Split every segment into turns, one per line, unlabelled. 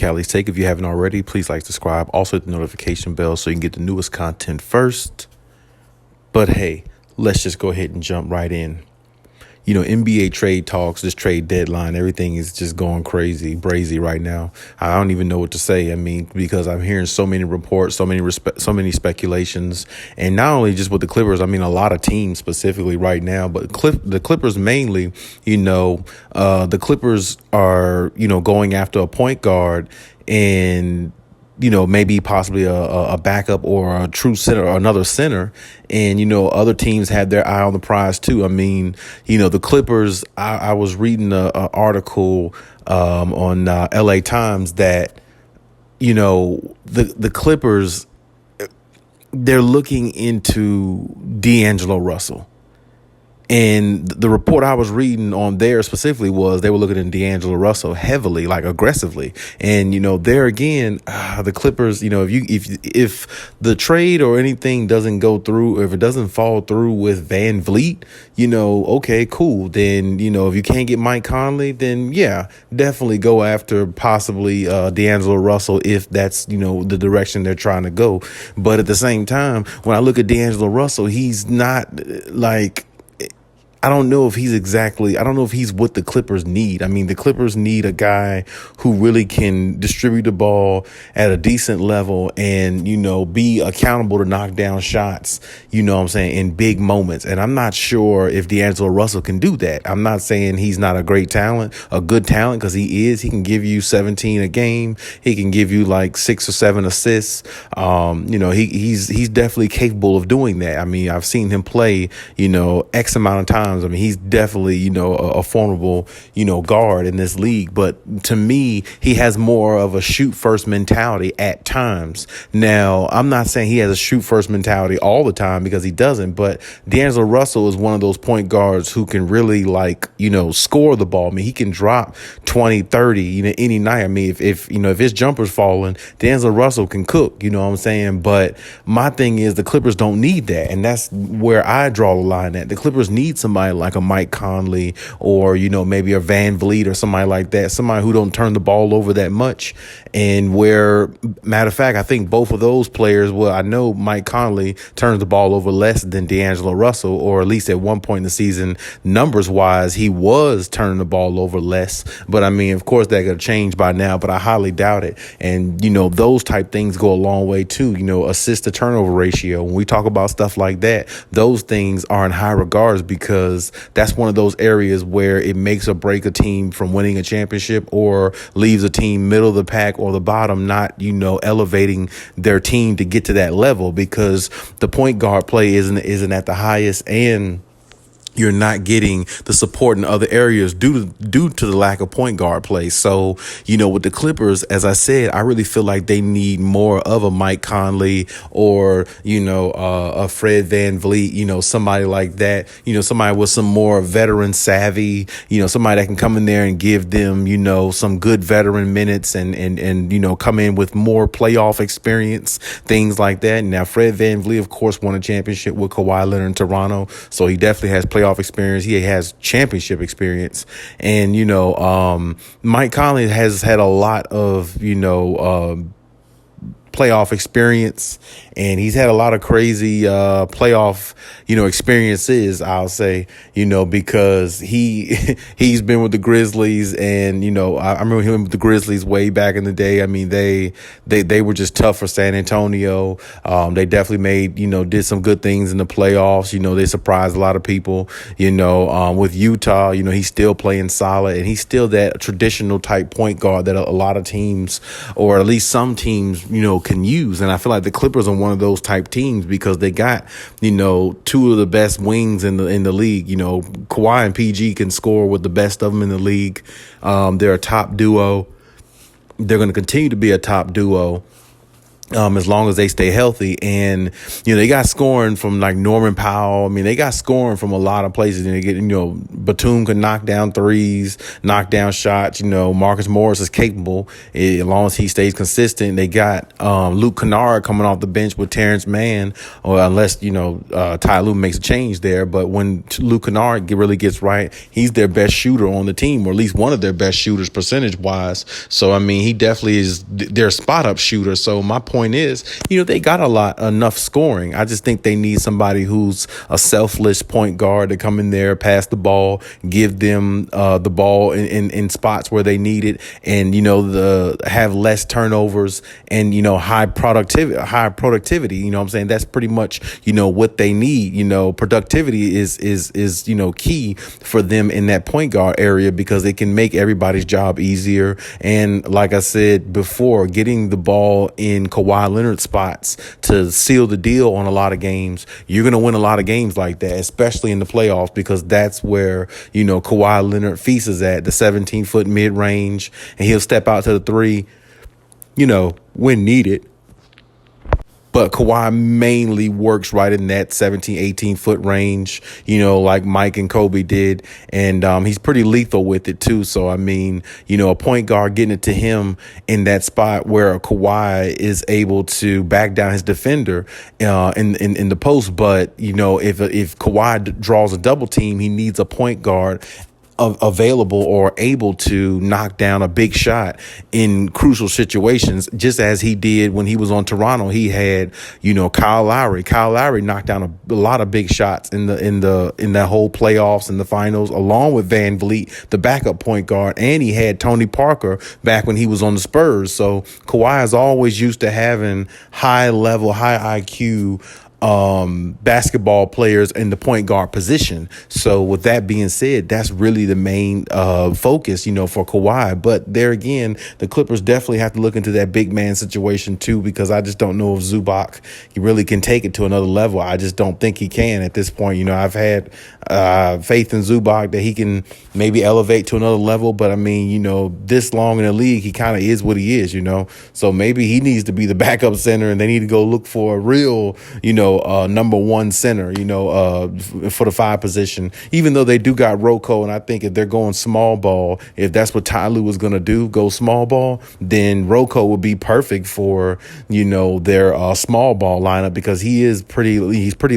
Callie's Take. If you haven't already, please like, subscribe. Also hit the notification bell so you can get the newest content first. But hey, let's just go ahead and jump right in. NBA trade talks, this trade deadline, everything is just going crazy, brazy right now. I don't even know what to say. I mean, because I'm hearing so many reports, so many speculations, and not only just with the Clippers. I mean, a lot of teams specifically right now, but the Clippers mainly. The Clippers are going after a point guard and maybe possibly a backup or a true center or another center. And, other teams have their eye on the prize, too. I mean, the Clippers, I was reading an article on LA Times that, the Clippers, they're looking into DAngelo Russell. And the report I was reading on there specifically was they were looking at DAngelo Russell heavily, like aggressively. And, there again, the Clippers, if the trade or anything doesn't go through, or if it doesn't fall through with Van Vliet, okay, cool. Then, if you can't get Mike Conley, then yeah, definitely go after possibly DAngelo Russell if that's, the direction they're trying to go. But at the same time, when I look at DAngelo Russell, he's not like, I don't know if he's what the Clippers need. I mean, the Clippers need a guy who really can distribute the ball at a decent level and, be accountable to knock down shots, in big moments. And I'm not sure if DAngelo Russell can do that. I'm not saying he's not a great talent, a good talent, because he is. He can give you 17 a game. He can give you like 6 or 7 assists. He's definitely capable of doing that. I mean, I've seen him play, X amount of times. I mean, he's definitely, a formidable, guard in this league. But to me, he has more of a shoot first mentality at times. Now, I'm not saying he has a shoot first mentality all the time, because he doesn't. But DAngelo Russell is one of those point guards who can really score the ball. I mean, he can drop 20, 30, any night. I mean, if his jumper's falling, DAngelo Russell can cook, you know what I'm saying? But my thing is the Clippers don't need that. And that's where I draw the line at. The Clippers need somebody like a Mike Conley or, maybe a Van Vliet or somebody like that, somebody who don't turn the ball over that much. And where, matter of fact, I think both of those players, well, I know Mike Conley turns the ball over less than DAngelo Russell, or at least at one point in the season, numbers wise, he was turning the ball over less. But I mean, of course, that could change by now, but I highly doubt it. And, those type things go a long way too, assist to turnover ratio. When we talk about stuff like that, those things are in high regards, because that's one of those areas where it makes or break a team from winning a championship, or leaves a team middle of the pack or the bottom, not, elevating their team to get to that level, because the point guard play isn't at the highest, and you're not getting the support in other areas due to the lack of point guard play. So, with the Clippers, as I said, I really feel like they need more of a Mike Conley or, a Fred Van Vliet, somebody like that, somebody with some more veteran savvy, somebody that can come in there and give them, some good veteran minutes and come in with more playoff experience, things like that. Now, Fred Van Vliet, of course, won a championship with Kawhi Leonard in Toronto. So he definitely has playoff experience. He has championship experience. And, Mike Conley has had a lot of, playoff experience, and he's had a lot of crazy playoff experiences, I'll say, because he's been with the Grizzlies, and I remember him with the Grizzlies way back in the day. I mean, they were just tough for San Antonio. They definitely made did some good things in the playoffs. They surprised a lot of people. With Utah, he's still playing solid, and he's still that traditional type point guard that a lot of teams, or at least some teams, can use. And I feel like the Clippers are one of those type teams, because they got, two of the best wings in the league. Kawhi and PG can score with the best of them in the league. They're a top duo. They're going to continue to be a top duo. as long as they stay healthy. And, they got scoring from like Norman Powell. I mean, they got scoring from a lot of places. And they get, Batum can knock down threes, knock down shots. Marcus Morris is capable as long as he stays consistent. They got Luke Kennard coming off the bench with Terrence Mann, or unless, Ty Lue makes a change there. But when Luke Kennard really gets right, he's their best shooter on the team, or at least one of their best shooters percentage wise. So, I mean, he definitely is their spot up shooter. So my point is, they got enough scoring. I just think they need somebody who's a selfless point guard to come in there, pass the ball, give them the ball in spots where they need it, and have less turnovers and high productivity. You know what I'm saying? That's pretty much what they need. Productivity is key for them in that point guard area, because it can make everybody's job easier. And like I said before, getting the ball in Kawhi Leonard spots to seal the deal on a lot of games. You're going to win a lot of games like that, especially in the playoffs, because that's where, Kawhi Leonard feasts at the 17-foot mid-range, and he'll step out to the three, when needed. But Kawhi mainly works right in that 17, 18-foot range, like Mike and Kobe did. And he's pretty lethal with it, too. So, I mean, a point guard getting it to him in that spot where Kawhi is able to back down his defender in the post. But, if Kawhi draws a double team, he needs a point guard available or able to knock down a big shot in crucial situations, just as he did when he was on Toronto. He had, Kyle Lowry. Kyle Lowry knocked down a lot of big shots in that whole playoffs and the finals, along with Van Vliet, the backup point guard, and he had Tony Parker back when he was on the Spurs. So Kawhi is always used to having high level, high IQ basketball players in the point guard position. So with that being said, that's really the main focus, for Kawhi. But there again, the Clippers definitely have to look into that big man situation too, because I just don't know if Zubac, he really can take it to another level. I just don't think he can at this point. I've had faith in Zubac that he can maybe elevate to another level. But I mean, this long in the league, he kind of is what he is, So maybe he needs to be the backup center, and they need to go look for a real, number one center, for the 5 position, even though they do got Rocco. And I think if they're going small ball, if that's what Ty Lue was going to do, go small ball, then Rocco would be perfect for, their small ball lineup, because he's pretty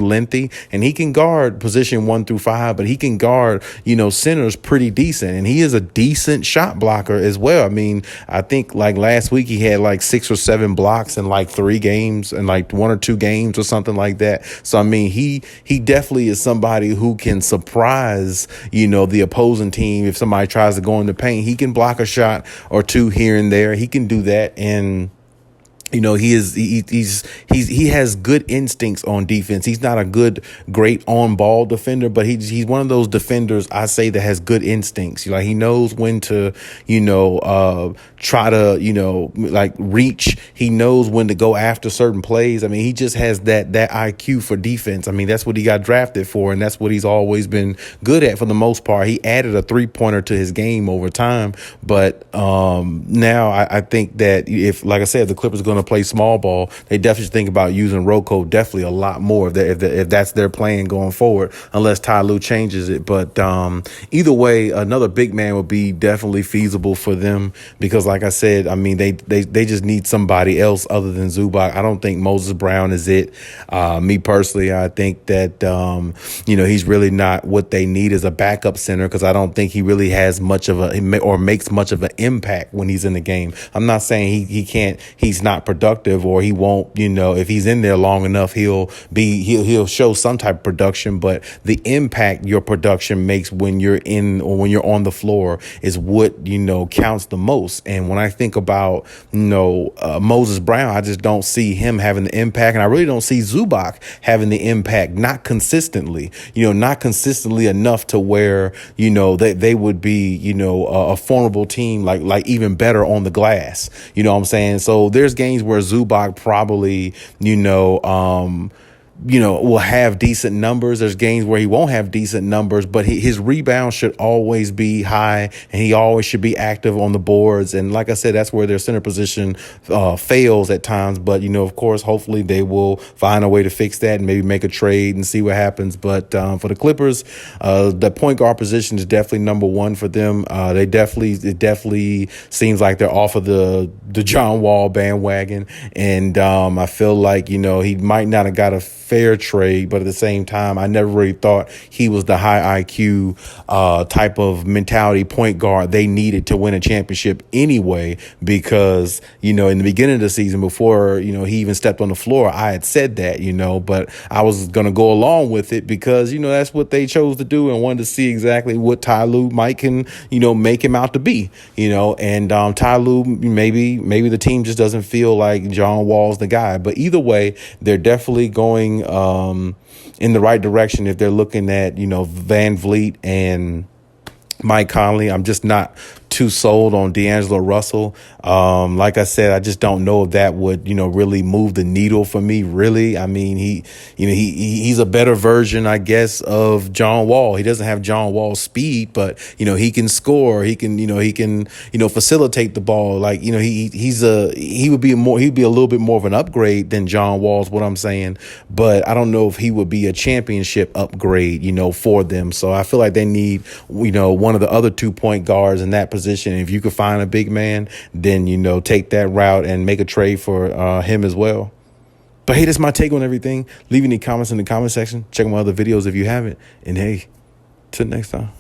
lengthy, and he can guard position 1 through 5, but he can guard, centers pretty decent. And he is a decent shot blocker as well. I mean, I think like last week he had like 6 or 7 blocks in like 3 games and like 1 or 2 games or something like that. So, I mean, he definitely is somebody who can surprise, the opposing team. If somebody tries to go in the paint, he can block a shot or 2 here and there. He can do that. And he has good instincts on defense. He's not a great on ball defender, but he's one of those defenders I say that has good instincts. Like, he knows when to, try to, like reach. He knows when to go after certain plays. I mean, he just has that IQ for defense. I mean, that's what he got drafted for, and that's what he's always been good at for the most part. He added a 3-pointer to his game over time, but now I think that if, like I said, the Clippers are going to play small ball, they definitely should think about using Rocco definitely a lot more if that's their plan going forward, unless Ty Lue changes it. But either way, another big man would be definitely feasible for them, because like I said, I mean, they just need somebody else other than Zubac. I don't think Moses Brown is it. Me personally, I think that he's really not what they need as a backup center, because I don't think he really has much of or makes much of an impact when he's in the game. I'm not saying he's not productive, or he won't, if he's in there long enough, he'll show some type of production. But the impact your production makes when you're in, or when you're on the floor, is what, counts the most. And when I think about, Moses Brown, I just don't see him having the impact. And I really don't see Zubac having the impact, not consistently, not consistently enough to where, they would be, a formidable team, like even better on the glass. You know what I'm saying? So there's games where Zubac probably, will have decent numbers. There's games where he won't have decent numbers, but his rebound should always be high, and he always should be active on the boards. And like I said, that's where their center position fails at times. But, of course, hopefully they will find a way to fix that and maybe make a trade and see what happens. But for the Clippers, the point guard position is definitely number one for them. It definitely seems like they're off of the John Wall bandwagon. And I feel like, he might not have got a fair trade, but at the same time, I never really thought he was the high IQ type of mentality point guard they needed to win a championship anyway, because, in the beginning of the season, before, he even stepped on the floor, I had said that, but I was going to go along with it because, that's what they chose to do, and wanted to see exactly what Ty Lue might can, make him out to be, and Ty Lue, maybe the team just doesn't feel like John Wall's the guy. But either way, they're definitely going in the right direction if they're looking at, Van Vliet and Mike Conley. I'm just not too sold on DAngelo Russell. Like I said, I just don't know if that would, really move the needle for me. Really, I mean, he's a better version, I guess, of John Wall. He doesn't have John Wall's speed, but he can score. He can facilitate the ball. Like he would be a little bit more of an upgrade than John Wall's. What I'm saying, but I don't know if he would be a championship upgrade, for them. So I feel like they need, one of the other 2-point guards in that position. If you could find a big man, then, take that route and make a trade for him as well. But hey, that's my take on everything. Leave any comments in the comment section. Check my other videos if you haven't. And hey, till next time.